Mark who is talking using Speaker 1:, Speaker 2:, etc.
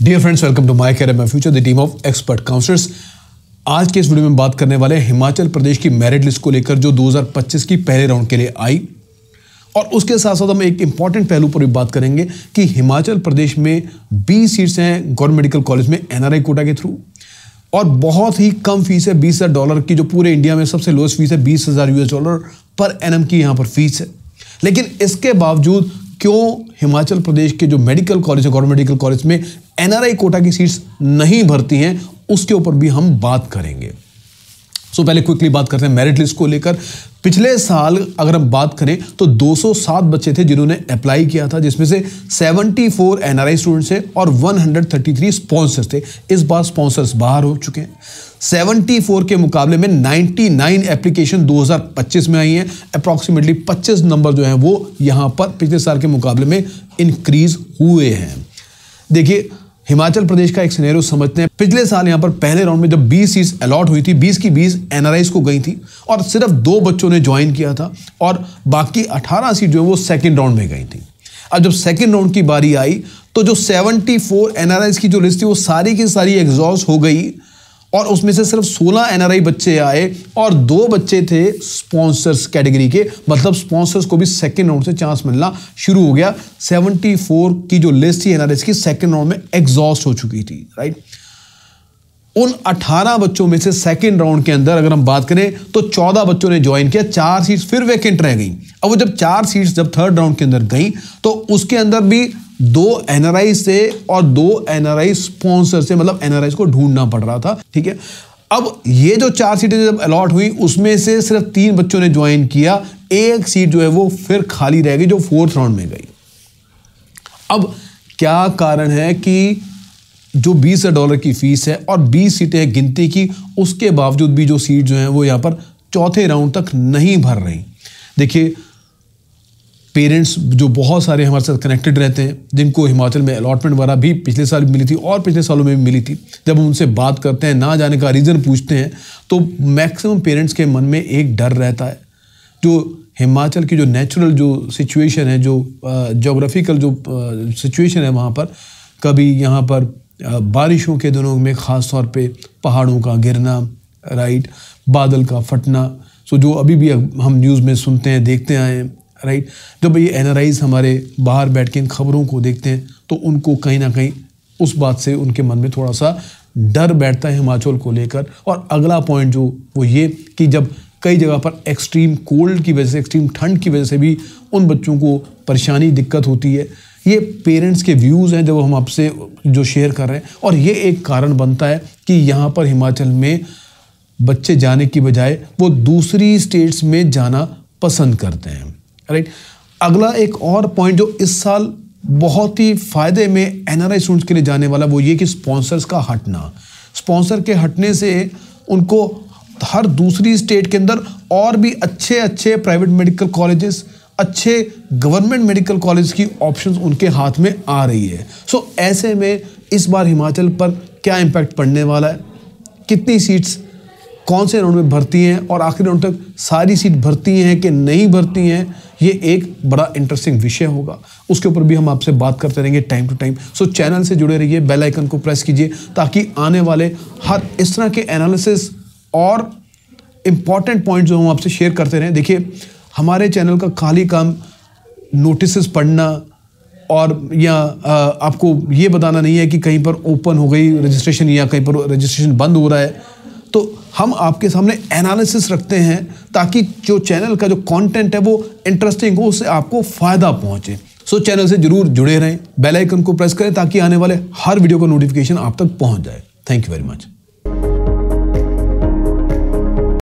Speaker 1: Dear friends, welcome to my career my future, the team of expert counsellors. आज के इस video में बात करने वाले हैं हिमाचल प्रदेश की मेरिट लिस्ट को लेकर जो 2025 की पहले राउंड के लिए आई, और उसके साथ साथ हम एक इंपॉर्टेंट पहलू पर भी बात करेंगे कि हिमाचल प्रदेश में 20 सीट्स हैं गवर्नमेंट मेडिकल कॉलेज में एनआरआई कोटा के थ्रू, और बहुत ही कम फीस है $20,000 की, जो पूरे इंडिया में सबसे लोएस्ट फीस है $20,000 पर एनएम की यहाँ पर फीस है। लेकिन इसके बावजूद क्यों हिमाचल प्रदेश के जो मेडिकल कॉलेज है गवर्नमेंट मेडिकल कॉलेज में एनआरआई कोटा की सीट्स नहीं भरती हैं, उसके ऊपर भी हम बात करेंगे। पहले क्विकली बात करते हैं मेरिट लिस्ट को लेकर। पिछले साल अगर हम बात करें तो 207 बच्चे थे जिन्होंने अप्लाई किया था, जिसमें से 74 एनआरआई स्टूडेंट्स थे और 133 स्पॉन्सर्स थे। इस बार स्पॉन्सर्स बाहर हो चुके हैं। 74 के मुकाबले में 99 एप्लीकेशन 2025 में आई हैं। अप्रॉक्सीमेटली 25 नंबर जो हैं वो यहाँ पर पिछले साल के मुकाबले में इंक्रीज हुए हैं। देखिए, हिमाचल प्रदेश का एक सिनेरियो समझते हैं। पिछले साल यहाँ पर पहले राउंड में जब 20 सीट्स अलॉट हुई थी, 20 की 20 एनआरआईज को गई थी और सिर्फ 2 बच्चों ने ज्वाइन किया था, और बाकी 18 सीट जो है वो सेकंड राउंड में गई थी। अब जब सेकंड राउंड की बारी आई तो जो 74 एनआरआईज की जो लिस्ट थी वो सारी की सारी एग्जॉस्ट हो गई, और उसमें से सिर्फ 16 एनआरआई बच्चे आए और 2 बच्चे थे स्पॉन्सर्स कैटेगरी के। मतलब स्पॉन्सर्स को भी सेकंड राउंड से चांस मिलना शुरू हो गया। 74 की जो लिस्ट थी एनआरआई की सेकंड राउंड में एग्जॉस्ट हो चुकी थी, राइट। उन 18 बच्चों में से सेकंड राउंड के अंदर अगर हम बात करें तो 14 बच्चों ने ज्वाइन किया, 4 सीट्स फिर वैकेंट रह गई। अब वो जब 4 सीट्स जब थर्ड राउंड के अंदर गई तो उसके अंदर भी 2 एनआरआई से और 2 एनआरआई स्पॉन्सर से, मतलब एनआरआई को ढूंढना पड़ रहा था, ठीक है। अब ये जो 4 सीटें जब अलॉट हुई उसमें से सिर्फ 3 बच्चों ने ज्वाइन किया, 1 सीट जो है वो फिर खाली रह गई जो फोर्थ राउंड में गई। अब क्या कारण है कि जो $20,000 की फीस है और 20 सीटें हैं गिनती की, उसके बावजूद भी जो सीट जो है वो यहाँ पर चौथे राउंड तक नहीं भर रही। देखिए, पेरेंट्स जो बहुत सारे हमारे साथ कनेक्टेड रहते हैं, जिनको हिमाचल में अलॉटमेंट वगैरह भी पिछले साल मिली थी और पिछले सालों में भी मिली थी, जब हम उनसे बात करते हैं, ना जाने का रीज़न पूछते हैं, तो मैक्सिमम पेरेंट्स के मन में एक डर रहता है। जो हिमाचल की जो नेचुरल जो सिचुएशन है, जो जोग्राफिकल जो सिचुएशन है, वहाँ पर कभी यहाँ पर बारिशों के दिनों में ख़ास तौर पे पहाड़ों का गिरना, राइट, बादल का फटना, जो अभी भी हम न्यूज़ में सुनते हैं, देखते आए हैं, राइट। जब ये एनआरआईज हमारे बाहर बैठ के इन खबरों को देखते हैं तो उनको कहीं ना कहीं उस बात से उनके मन में थोड़ा सा डर बैठता है हिमाचल को लेकर। और अगला पॉइंट जो वो ये कि जब कई जगह पर एक्सट्रीम कोल्ड की वजह से, एक्सट्रीम ठंड की वजह से भी उन बच्चों को परेशानी, दिक्कत होती है। ये पेरेंट्स के व्यूज़ हैं जो हम आपसे जो शेयर कर रहे हैं, और ये एक कारण बनता है कि यहाँ पर हिमाचल में बच्चे जाने की बजाय वो दूसरी स्टेट्स में जाना पसंद करते हैं, राइट। अगला एक और पॉइंट जो इस साल बहुत ही फायदे में एनआरआई स्टूडेंट्स के लिए जाने वाला, वो ये कि स्पॉन्सर्स का हटना। स्पॉन्सर के हटने से उनको हर दूसरी स्टेट के अंदर और भी अच्छे प्राइवेट मेडिकल कॉलेजेस, अच्छे गवर्नमेंट मेडिकल कॉलेज की ऑप्शंस उनके हाथ में आ रही है। ऐसे में इस बार हिमाचल पर क्या इम्पैक्ट पड़ने वाला है, कितनी सीट्स कौन से राउंड में भर्ती हैं और आखिरी राउंड तक सारी सीट भर्ती हैं कि नहीं भर्ती हैं, ये एक बड़ा इंटरेस्टिंग विषय होगा। उसके ऊपर भी हम आपसे बात करते रहेंगे टाइम टू टाइम। चैनल से जुड़े रहिए, बेल आइकन को प्रेस कीजिए ताकि आने वाले हर इस तरह के एनालिसिस और इम्पॉर्टेंट पॉइंट जो हम आपसे शेयर करते रहें। देखिए, हमारे चैनल का खाली काम नोटिस पढ़ना और या आपको ये बताना नहीं है कि कहीं पर ओपन हो गई रजिस्ट्रेशन या कहीं पर रजिस्ट्रेशन बंद हो रहा है। तो हम आपके सामने एनालिसिस रखते हैं ताकि जो चैनल का जो कंटेंट है वो इंटरेस्टिंग हो, उससे आपको फ़ायदा पहुंचे। चैनल से जरूर जुड़े रहें, बेल आइकन को प्रेस करें ताकि आने वाले हर वीडियो का नोटिफिकेशन आप तक पहुंच जाए। Thank you very much.